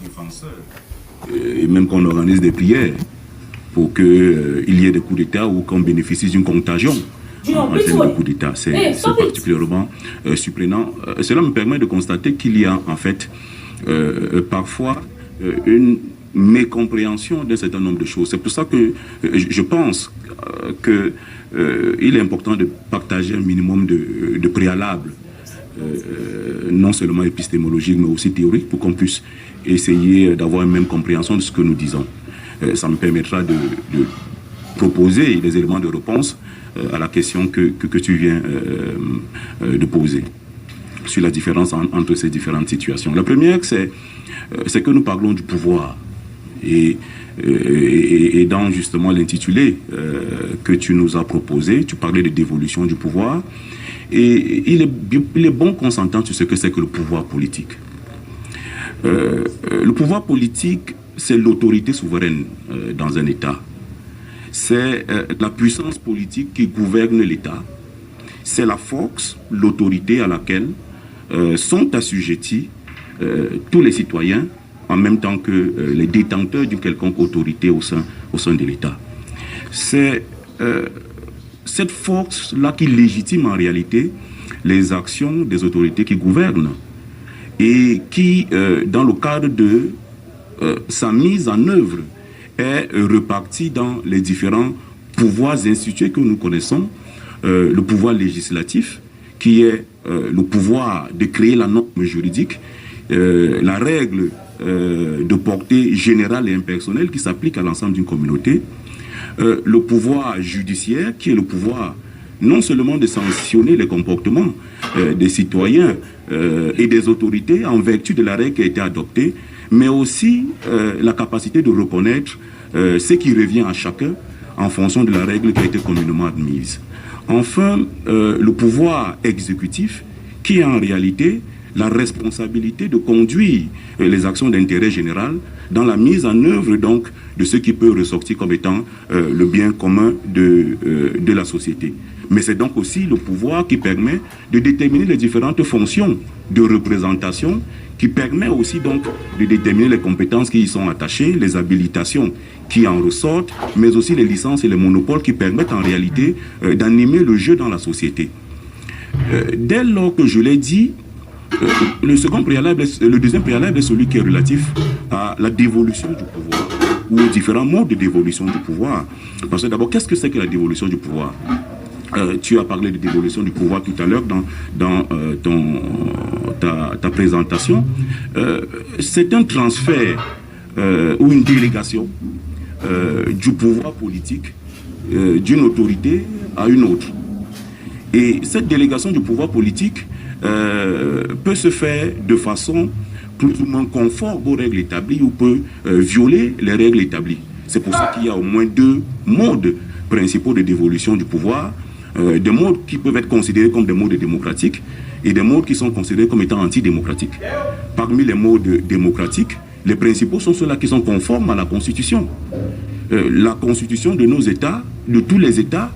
défenseurs, et même qu'on organise des prières pour qu'il y ait des coups d'État ou qu'on bénéficie d'une contagion en termes de coups d'État. C'est particulièrement surprenant. Cela me permet de constater qu'il y a en fait parfois une mécompréhension d'un certain nombre de choses. C'est pour ça que je pense qu'il est important de partager un minimum de préalables, non seulement épistémologiques, mais aussi théoriques, pour qu'on puisse essayer d'avoir une même compréhension de ce que nous disons. Ça me permettra de proposer des éléments de réponse à la question que tu viens de poser sur la différence entre ces différentes situations. La première, c'est que nous parlons du pouvoir. Et dans justement l'intitulé que tu nous as proposé, tu parlais de dévolution du pouvoir. Et il est bon qu'on s'entende sur ce que c'est que le pouvoir politique. Le pouvoir politique, c'est l'autorité souveraine dans un État. C'est la puissance politique qui gouverne l'État. C'est la force, l'autorité à laquelle sont assujettis tous les citoyens, en même temps que les détenteurs d'une quelconque autorité au sein de l'État. C'est cette force-là qui légitime en réalité les actions des autorités qui gouvernent et qui, dans le cadre de sa mise en œuvre, est repartie dans les différents pouvoirs institués que nous connaissons. Le pouvoir législatif, qui est le pouvoir de créer la norme juridique, la règle de portée générale et impersonnelle qui s'applique à l'ensemble d'une communauté, le pouvoir judiciaire, qui est le pouvoir non seulement de sanctionner les comportements des citoyens et des autorités en vertu de la règle qui a été adoptée, mais aussi la capacité de reconnaître ce qui revient à chacun en fonction de la règle qui a été communément admise. Enfin, le pouvoir exécutif, qui est en réalité la responsabilité de conduire les actions d'intérêt général dans la mise en œuvre donc de ce qui peut ressortir comme étant le bien commun de la société. Mais c'est donc aussi le pouvoir qui permet de déterminer les différentes fonctions de représentation, qui permet aussi donc de déterminer les compétences qui y sont attachées, les habilitations qui en ressortent, mais aussi les licences et les monopoles qui permettent en réalité d'animer le jeu dans la société. Dès lors que je l'ai dit, le deuxième préalable est celui qui est relatif à la dévolution du pouvoir, ou aux différents modes de dévolution du pouvoir. Parce que d'abord, qu'est-ce que c'est que la dévolution du pouvoir ? Tu as parlé de dévolution du pouvoir tout à l'heure dans ta présentation. C'est un transfert ou une délégation du pouvoir politique d'une autorité à une autre. Et cette délégation du pouvoir politique peut se faire de façon plus ou moins conforme aux règles établies ou peut violer les règles établies. C'est pour ça qu'il y a au moins deux modes principaux de dévolution du pouvoir. Des modes qui peuvent être considérés comme des modes démocratiques et des modes qui sont considérés comme étant antidémocratiques. Parmi les modes démocratiques, les principaux sont ceux-là qui sont conformes à la Constitution. La Constitution de nos États, de tous les États,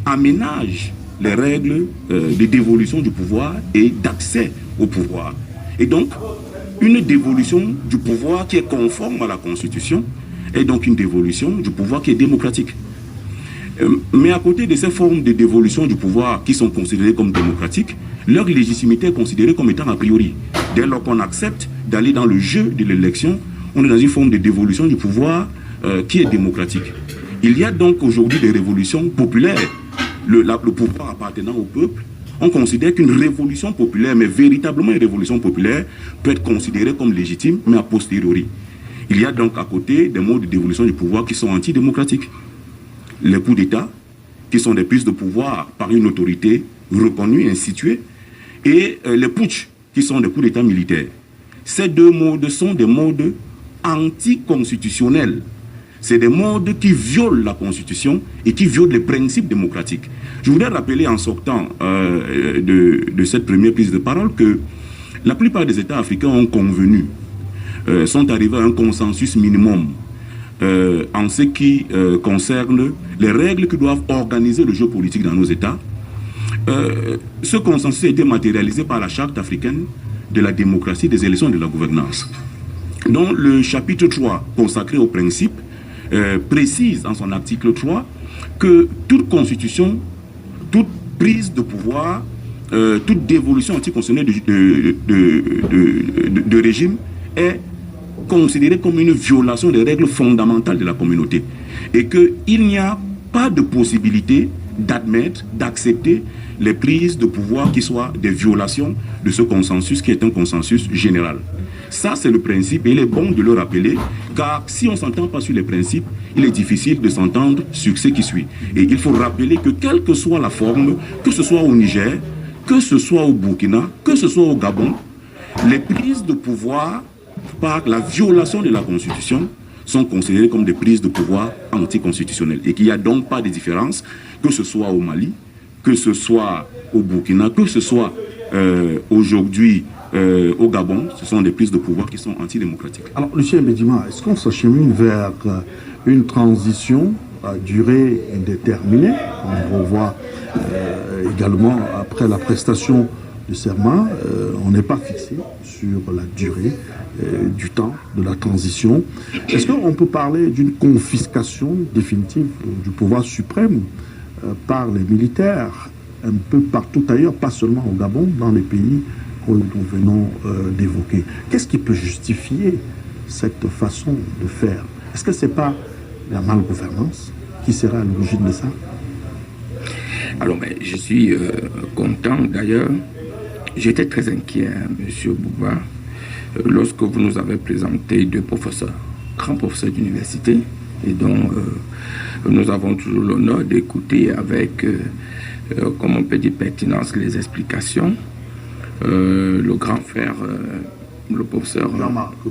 aménage les règles de dévolution du pouvoir et d'accès au pouvoir. Et donc, une dévolution du pouvoir qui est conforme à la Constitution est donc une dévolution du pouvoir qui est démocratique. Mais à côté de ces formes de dévolution du pouvoir qui sont considérées comme démocratiques, leur légitimité est considérée comme étant a priori. Dès lors qu'on accepte d'aller dans le jeu de l'élection, on est dans une forme de dévolution du pouvoir qui est démocratique. Il y a donc aujourd'hui des révolutions populaires. Le pouvoir appartenant au peuple, on considère qu'une révolution populaire, mais véritablement une révolution populaire, peut être considérée comme légitime, mais a posteriori. Il y a donc à côté des modes de dévolution du pouvoir qui sont antidémocratiques. Les coups d'État, qui sont des prises de pouvoir par une autorité reconnue, instituée, et les putschs, qui sont des coups d'État militaires. Ces deux modes sont des modes anticonstitutionnels. C'est des modes qui violent la Constitution et qui violent les principes démocratiques. Je voudrais rappeler en sortant de cette première prise de parole que la plupart des États africains ont convenu, sont arrivés à un consensus minimum en ce qui concerne les règles qui doivent organiser le jeu politique dans nos États. Ce consensus a été matérialisé par la Charte africaine de la démocratie, des élections et de la gouvernance. dont le chapitre 3, consacré aux principes, précise en son article 3 que toute constitution, toute prise de pouvoir, toute dévolution anticonstitutionnelle de régime est considérée comme une violation des règles fondamentales de la communauté. Et qu'il n'y a pas de possibilité d'admettre, d'accepter les prises de pouvoir qui soient des violations de ce consensus qui est un consensus général. Ça, c'est le principe et il est bon de le rappeler, car si on ne s'entend pas sur les principes, il est difficile de s'entendre sur ce qui suit. Et il faut rappeler que quelle que soit la forme, que ce soit au Niger, que ce soit au Burkina, que ce soit au Gabon, les prises de pouvoir par la violation de la Constitution sont considérées comme des prises de pouvoir anticonstitutionnelles. Et qu'il n'y a donc pas de différence, que ce soit au Mali, que ce soit au Burkina, que ce soit aujourd'hui au Gabon, ce sont des prises de pouvoir qui sont antidémocratiques. Alors, Lucien Bédima, est-ce qu'on s'achemine vers une transition à durée indéterminée? On revoit également, après la prestation du serment, on n'est pas fixé sur la durée du temps de la transition. Est-ce qu'on peut parler d'une confiscation définitive du pouvoir suprême par les militaires un peu partout ailleurs, pas seulement au Gabon, dans les pays que nous venons d'évoquer? Qu'est-ce qui peut justifier cette façon de faire? Est-ce que ce n'est pas la malgouvernance qui sera à l'origine de ça? Alors, mais je suis content d'ailleurs. J'étais très inquiet, M. Bouba, lorsque vous nous avez présenté deux professeurs, grands professeurs d'université, et dont nous avons toujours l'honneur d'écouter avec, comme on peut dire, pertinence les explications. Le grand frère, le professeur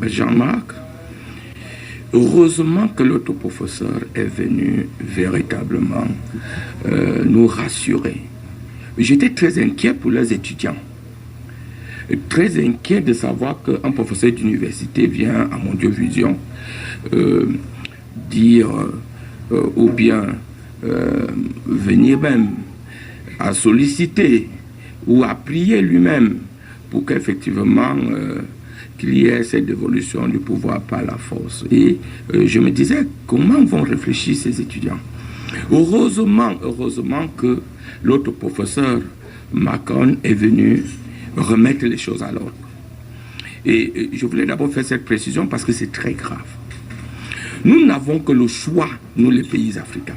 Jean-Marc. Heureusement que l'autre professeur est venu véritablement nous rassurer. J'étais très inquiet pour les étudiants. Très inquiet de savoir qu'un professeur d'université vient à Mondiovision dire ou bien venir même à solliciter ou à prier lui-même pour qu'effectivement qu'il y ait cette dévolution du pouvoir par la force. Et je me disais, comment vont réfléchir ces étudiants? Heureusement que l'autre professeur, Macron, est venu remettre les choses à l'ordre. Et je voulais d'abord faire cette précision parce que c'est très grave. Nous n'avons que le choix, nous les pays africains.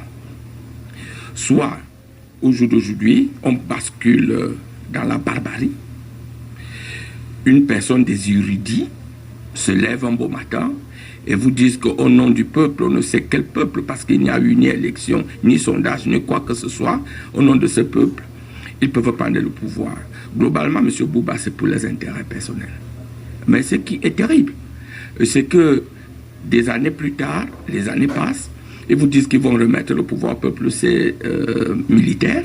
Soit, au jour d'aujourd'hui, on bascule dans la barbarie. Une personne des érudits se lève un beau matin et vous dit qu'au nom du peuple, on ne sait quel peuple, parce qu'il n'y a eu ni élection, ni sondage, ni quoi que ce soit, au nom de ce peuple, ils peuvent prendre le pouvoir. Globalement, M. Bouba, c'est pour les intérêts personnels. Mais ce qui est terrible, c'est que des années plus tard, les années passent, ils vous disent qu'ils vont remettre le pouvoir au peuple, c'est militaire,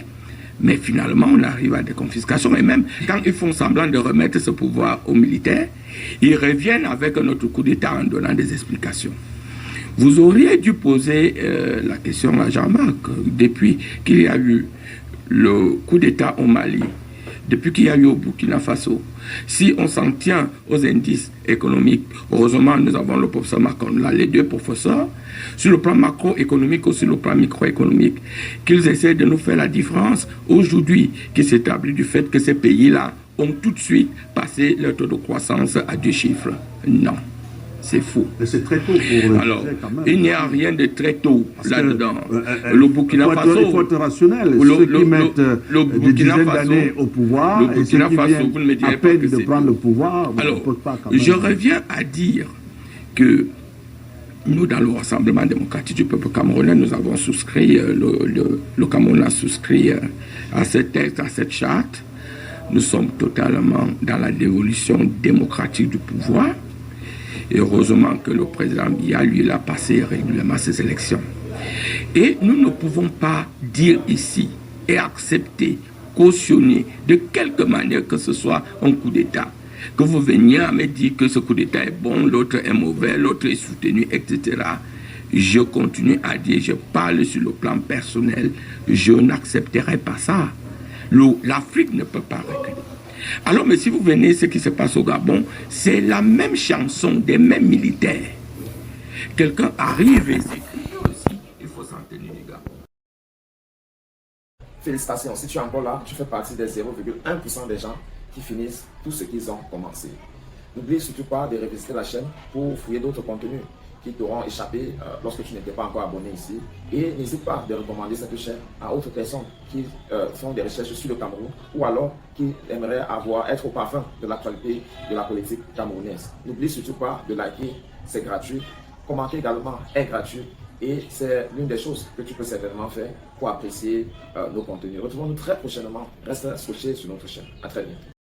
mais finalement, on arrive à des confiscations. Et même quand ils font semblant de remettre ce pouvoir aux militaires, ils reviennent avec un autre coup d'État en donnant des explications. Vous auriez dû poser la question à Jean-Marc, depuis qu'il y a eu le coup d'État au Mali, depuis qu'il y a eu au Burkina Faso, si on s'en tient aux indices économiques, heureusement nous avons le professeur Macron là, les deux professeurs, sur le plan macroéconomique ou sur le plan microéconomique, qu'ils essaient de nous faire la différence aujourd'hui qui s'établit du fait que ces pays-là ont tout de suite passé leur taux de croissance à 2 chiffres. Non. C'est faux. Mais c'est très tôt pour alors, quand même. Il n'y a rien de très tôt là-dedans. Le Burkina Faso... Il faut être rationnel. Ceux qui mettent des dizaines d'années au pouvoir et ceux qui viennent à peine de prendre le pouvoir... Alors, je reviens à dire que nous, dans le Rassemblement démocratique du peuple camerounais, nous avons souscrit, le Cameroun a souscrit à ce texte, à cette charte. Nous sommes totalement dans la dévolution démocratique du pouvoir. Et heureusement que le président Biya, lui, il a passé régulièrement ces élections. Et nous ne pouvons pas dire ici et accepter, cautionner de quelque manière que ce soit un coup d'État. Que vous veniez à me dire que ce coup d'État est bon, l'autre est mauvais, l'autre est soutenu, etc. Je continue à dire, je parle sur le plan personnel, je n'accepterai pas ça. L'Afrique ne peut pas reculer. Alors, mais si vous venez, ce qui se passe au Gabon, c'est la même chanson des mêmes militaires. Quelqu'un arrive et s'écrit aussi, il faut s'en tenir, les gars. Félicitations, si tu es encore là, tu fais partie des 0,1% des gens qui finissent tout ce qu'ils ont commencé. N'oublie surtout pas de revisiter la chaîne pour fouiller d'autres contenus qui t'auront échappé lorsque tu n'étais pas encore abonné ici. Et n'hésite pas de recommander cette chaîne à autres personnes qui font des recherches sur le Cameroun ou alors qui aimeraient être au parfum de l'actualité de la politique camerounaise. N'oublie surtout pas de liker, c'est gratuit. Commenter également est gratuit. Et c'est l'une des choses que tu peux certainement faire pour apprécier nos contenus. Retrouvons-nous très prochainement. Reste scotché sur notre chaîne. À très bientôt.